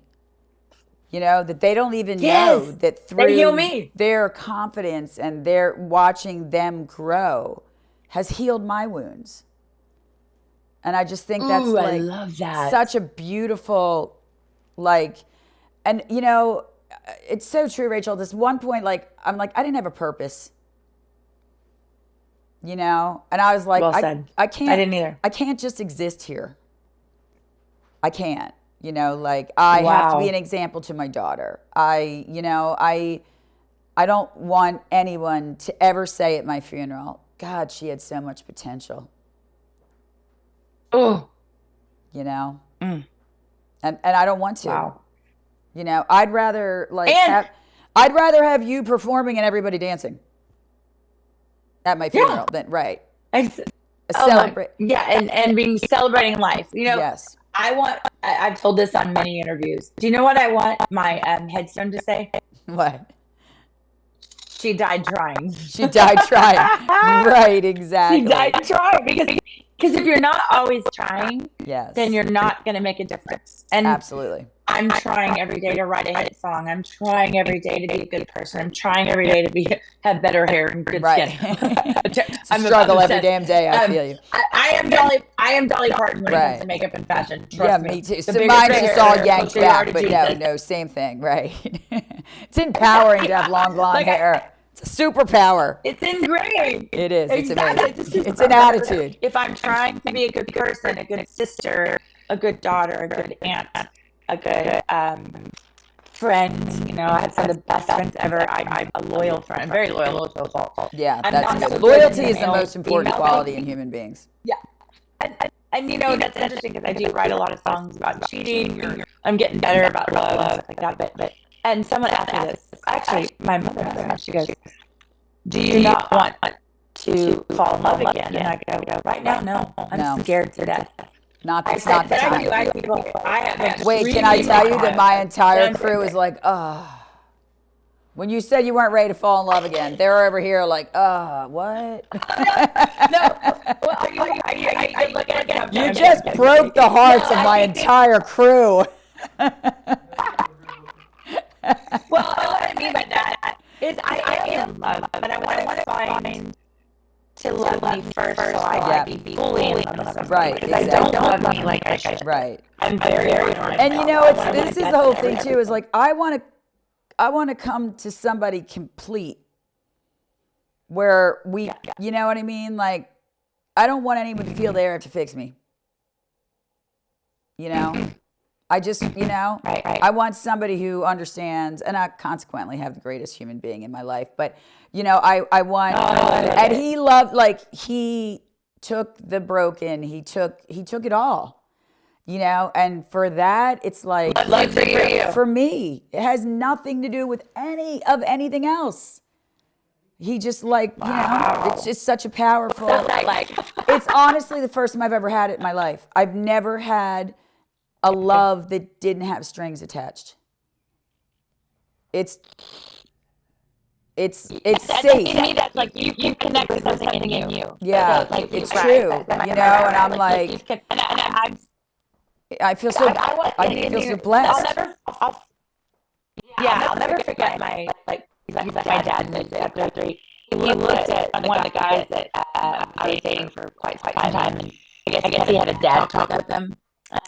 You know, that they don't even know that through their confidence and their watching them grow has healed my wounds. And I just think that's I love that. Such a beautiful, and it's so true, Rachel. This one point, I'm like, I didn't have a purpose, and I was like, well said. I can't. I didn't either. I can't just exist here. I can't. I have to be an example to my daughter. I don't want anyone to ever say at my funeral, God, she had so much potential. Oh. And I don't want to. Wow. I'd rather I'd rather have you performing and everybody dancing at my funeral than and being celebrating life. Yes. I've told this on many interviews. Do you know what I want my headstone to say? What? She died trying. She died trying. Right, exactly. She died trying because if you're not always trying, then you're not going to make a difference. And absolutely. I'm trying every day to write a hit song. I'm trying every day to be a good person. I'm trying every day to have better hair and good skin. It's a struggle every damn day. I feel you. I am Dolly Parton when it comes to makeup and fashion. Trust me too. So mine's just all yanked back, but no, same thing, right? It's empowering to have long blonde hair. It's a superpower. It's ingrained. It is. Exactly. It's amazing. It's an attitude. If I'm trying to be a good person, a good sister, a good daughter, a good aunt, a good friends. You know, I have some of the best friends ever. I'm a loyal friend. I'm very loyal to a fault. Yeah, I'm that's not good. so Loyalty good in is the male, most important female quality thing. in human beings. Yeah. And you know, that's interesting because I do write a lot of songs about cheating, or I'm getting better about love and stuff like that. But and someone asked me this. Actually, my mother asked me. She goes, "Do you not want to fall in love again?" And I go, "Right now, no. I'm No. scared to death." Not, I it's not said, the but I do time. ask people. I have Wait, can I tell you that my entire crew is like, when you said you weren't ready to fall in love again, they're over here like, what? No. Well, are you looking at You just broke the hearts of my entire crew. Well, what I mean by that is I am in love, but I want to find to love me first, so I can be fully in love with somebody. Right, Because I don't love me like I should. Right. I'm very hard. And you know, this is the whole thing too. Is like I want to come to somebody complete, where we, you know what I mean? Like, I don't want anyone to feel they have to fix me. You know, I just, you know, I want somebody who understands, and I consequently have the greatest human being in my life. But, you know, I want, and he loved, like, he took the broken, he took it all, you know, and for that, it's like, for me, it has nothing to do with anything else. He just, like, you know, it's just such a powerful, it's honestly the first time I've ever had it in my life. I've never had a love that didn't have strings attached. It's safe. To me, that's like you connect with something in you. Yeah, so, like, it's true. You know, and I'm like, I feel so blessed. I'll never forget my my dad said after 3. He looked at one of the guys that I was dating for quite some time, and I guess he had a dad talk with him,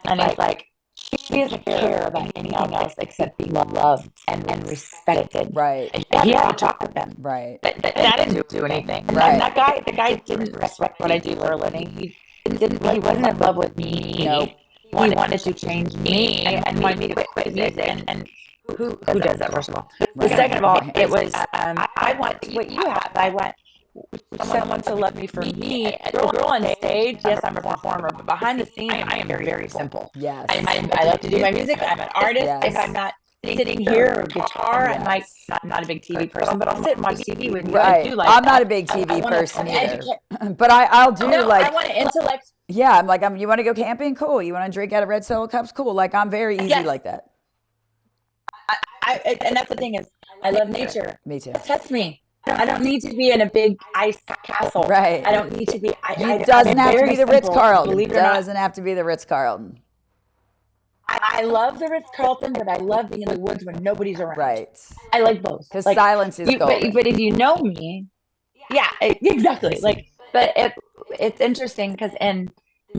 and he's like, she doesn't care about anything else except being loved and respected. Right. And he had to talk with them. Right. But that didn't do anything. Right. And the guy didn't respect what I do for a living. He wasn't in love with me. Nope. He wanted to change me and wanted me to quit music. And who does that, first of all? Right. Second of all, it was, I want what you have. I want someone to love me for me. A girl on stage, yes, I'm a performer, but behind the scenes, I am very simple. Yes. I love to do my music. I'm an artist. Yes. If I'm not sitting here with guitar, I might not a big TV person, but I'll sit and watch TV with you. Right. I do like I'm that. not a big TV person either. Educate. But I'll do like. I want to intellect. Yeah, I'm like, you want to go camping? Cool. You want to drink out of red Solo cups? Cool. Like, I'm very easy like that. And that's the thing is, I love nature. Me too. Touch me. I don't need to be in a big ice castle. Right. I don't need to be. It doesn't have to be the Ritz-Carlton. It doesn't have to be the Ritz-Carlton. I love the Ritz-Carlton, but I love being in the woods when nobody's around. Right. I like both. Because silence is golden. But if you know me, yeah, exactly. Like, but it's interesting because in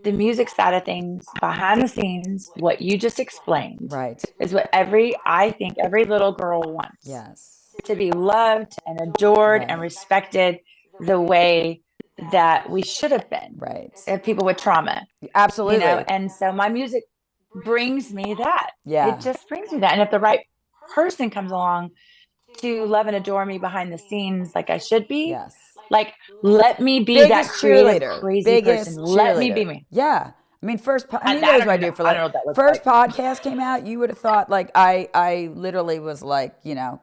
the music side of things, behind the scenes, what you just explained, right, is what I think every little girl wants. Yes. To be loved and adored and respected the way that we should have been. Right. People with trauma. Absolutely. You know? And so my music brings me that. Yeah. It just brings me that. And if the right person comes along to love and adore me behind the scenes like I should be, yes, like, let me be that creative, crazy person. Let me be me. Yeah. I mean, knows what I do for like. First podcast came out, you would have thought like I literally was like, you know,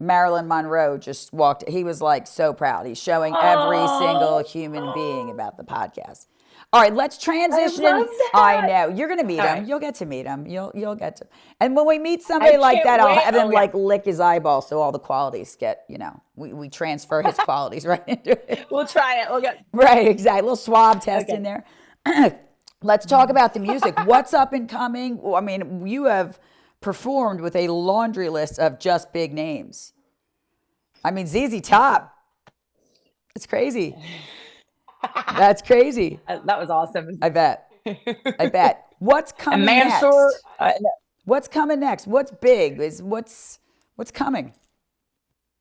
Marilyn Monroe just walked. He was like so proud. He's showing every single human being about the podcast. All right, let's transition. I know you're gonna meet him. You'll get to meet him. You'll get to. And when we meet somebody like that, I'll have him like lick his eyeball so all the qualities get. You know, we transfer his qualities right into it. We'll try it. We'll get right. Exactly. A little swab test in there. Let's talk about the music. What's up and coming? I mean, you have performed with a laundry list of just big names. I mean, ZZ Top. It's crazy. That's crazy. That was awesome. I bet. What's coming next? No. What's coming next? What's big? What's coming?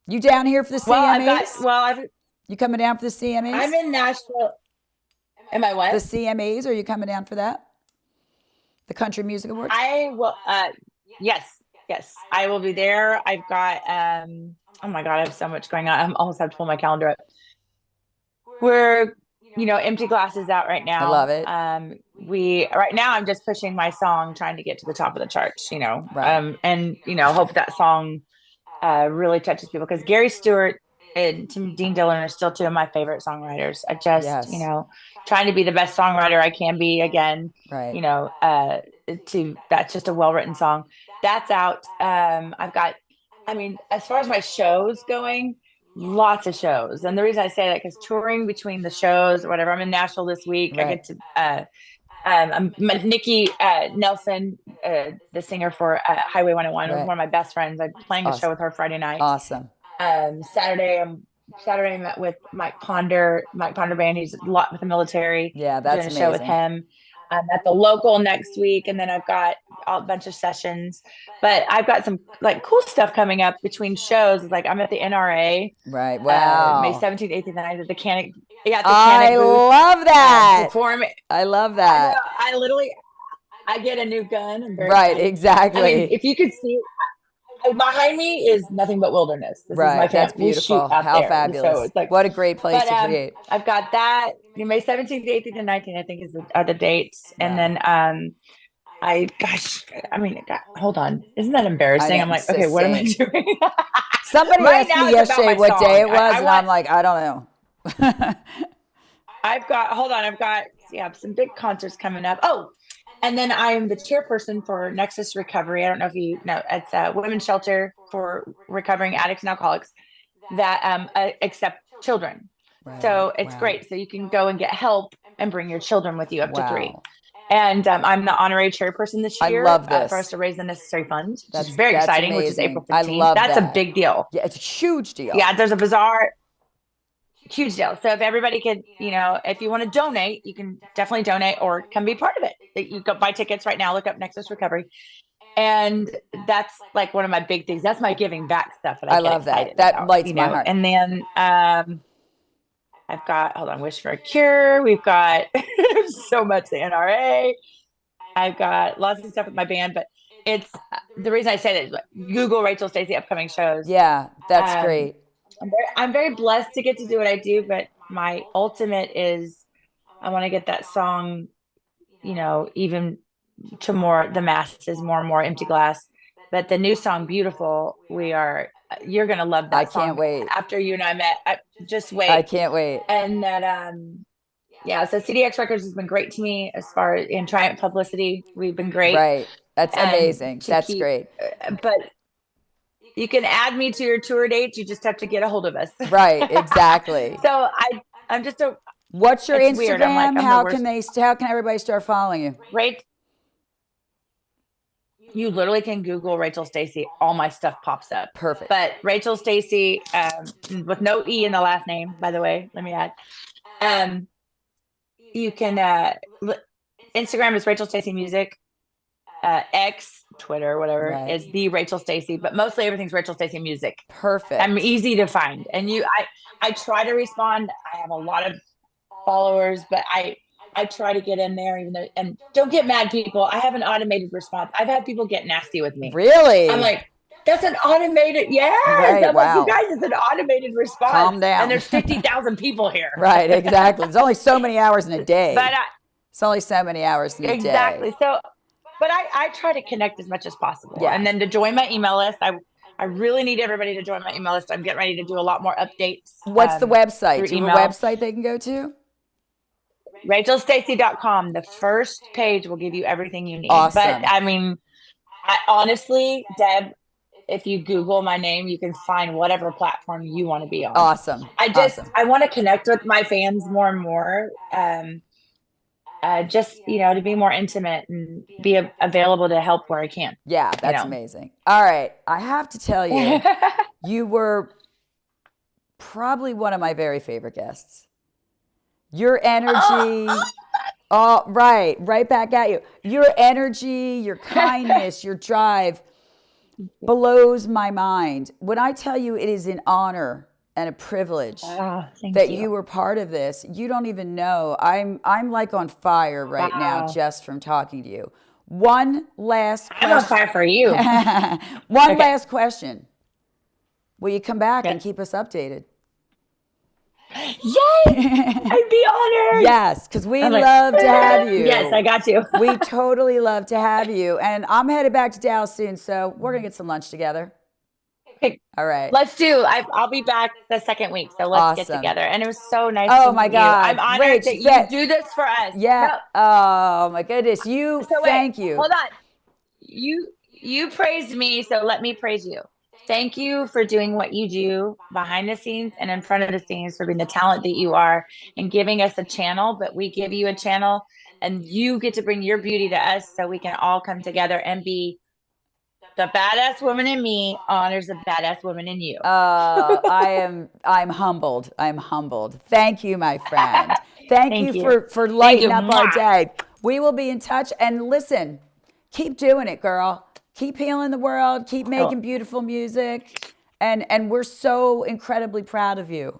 You down here for the CMAs? You coming down for the CMAs? I'm in Nashville. Am I what? The CMAs? Are you coming down for that? The Country Music Awards? I will. Yes. Yes, I will be there. I've got oh my God, I have so much going on. I almost have to pull my calendar up. We're, empty glasses out right I now. love it. We right now I'm just pushing my song, trying to get to the top of the charts, Right. and hope that song really touches people because Gary Stewart and Dean Dillon are still two of my favorite songwriters. I just, Yes. trying to be the best songwriter I can be again, Right. you know, to that's just a well written song. That's out. I've got, I mean, as far as my shows going, lots of shows. And the reason I say that because touring between the shows or whatever, I'm in Nashville this week. I Right. get to I'm Nikki Nelson, the singer for Highway 101, Right. one of my best friends. I'm playing a show Awesome. with her Friday night. Awesome. Saturday I met with Mike Ponder band. He's a lot with the military. Yeah, I'm doing that's a show with amazing. him. I'm at the local next week, and then I've got a bunch of sessions. But I've got some like cool stuff coming up between shows. Like I'm at the NRA, Right. May Wow. 17th, 18th, and 19th at the Canic. Yeah, at the I Canic booth love that. performing. I love I know. that. I get a new gun. I'm very Right. excited. I mean, Exactly. if you could see behind me is nothing but wilderness. This is my Right. That's family. We shoot beautiful. out How there. So fabulous. it's like, What a great place but to create. I've got that. May 17th, 18th, and 19th, I think are the dates. And Wow. then gosh, I mean, God, hold on. Isn't that I embarrassing? know. I'm like, So okay, what am I same. doing? Somebody Right asked now me it's about yesterday my what day song. it was, I and want I'm like, I don't know. hold on, I've got yeah, some big concerts coming up. Oh, and then I am the chairperson for Nexus Recovery. I don't know if you know, it's a women's shelter for recovering addicts and alcoholics that accept children. Right. So it's Wow. great. So you can go and get help and bring your children with you up to three. Wow. And I'm the honorary chairperson this I year love for us this. to raise the necessary funds, which is very That's exciting, which is April amazing. I 15th. love That's a that. big deal. Yeah, it's a huge deal. Yeah, there's a bazaar, huge deal. So if everybody could, if you want to donate, you can definitely donate or come be part of it. You go buy tickets right now, look up Nexus Recovery. And that's like one of my big things. That's my giving back stuff that I I get love that. excited That about, lights my heart. And then I've got, hold on, Wish for a Cure. We've got so much the NRA. I've got lots of stuff with my band, but it's the reason I say that is like, Google Rachel Stacy upcoming shows. Yeah, that's Um, great. I'm very blessed to get to do what I do, but my ultimate is I want to get that song, even to more the masses, more and more empty glass. But the new song, Beautiful, you're gonna love I that can't song. wait. After you and I met, just I wait. can't wait. And that yeah, so CDX Records has been great to me as far as in Triumph publicity. We've been great. Right. That's And amazing. to That's keep, great. but you can add me to your tour dates. You just have to get a hold of us. Right. Exactly. So I'm just What's your it's weird. I'm like, Instagram? I'm the How worst. how can everybody start following you? Right. You literally can Google Rachel Stacy. All my stuff pops up. Perfect. But Rachel Stacy, with no E in the last name, by the way, let me add. You can, Instagram is Rachel Stacy Music. X, Twitter, whatever, Right. is the Rachel Stacy, but mostly everything's Rachel Stacy Music. Perfect. I'm easy to find. And I try to respond. I have a lot of followers, but I try to get in there, even though, and don't get mad, people. I have an automated response. I've had people get nasty with me. Really? I'm like, that's an automated, yes. Right, I'm wow. like, you guys, it's an automated response. Calm down. And there's 50,000 people here. Right, exactly. There's only so many hours in a day. But it's only so many hours in a day. exactly. So, but I try to connect as much as possible. Yeah. And then to join my email list, I really need everybody to join my email list. I'm getting ready to do a lot more updates. What's the website? Do you have a email. website they can go to? RachelStacy.com. The first page will give you everything you need. Awesome. But I mean, honestly, Deb, if you Google my name, you can find whatever platform you want to be on. Awesome. I want to connect with my fans more and more. Just, to be more intimate and be available to help where I can. Yeah, that's amazing. All right. I have to tell you, you were probably one of my very favorite guests. Your energy, right back at you. Your energy, your kindness, your drive blows my mind. When I tell you it is an honor and a privilege that you were part of this, you don't even know. I'm like on fire right now just from talking to you. One last I'm on question. fire for you. One last question. Will you come back and Yes. keep us updated? Yay! I'd be honored. Yes, because we I'm like, love to have you. Yes, I got you. We totally love to have you. And I'm headed back to Dallas soon, so we're going to get some lunch together. Okay, All right. let's do. I'll be back the second week, so let's get Awesome. together. And it was so nice Oh to my meet you. I'm God. honored Rach, that you do this for us. Yeah. No, Oh my goodness. You, so wait, thank you. hold on. You praised me, so let me praise you. Thank you for doing what you do behind the scenes and in front of the scenes, for being the talent that you are and giving us a channel. But we give you a channel, and you get to bring your beauty to us, so we can all come together and be the badass woman in me honors the badass woman in you. I'm humbled. I'm humbled. Thank you, my friend. Thank you for lighting up our day. We will be in touch. And listen, keep doing it, girl. Keep healing the world. Keep making beautiful music. And we're so incredibly proud of you.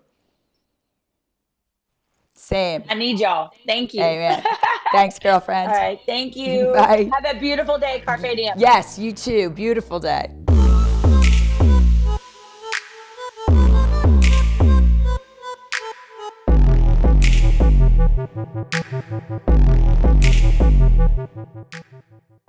Same. I need y'all. Thank you. Amen. Thanks, girlfriend. All right. Thank you. Bye. Have a beautiful day, Carpe Diem. Yes, you too. Beautiful day.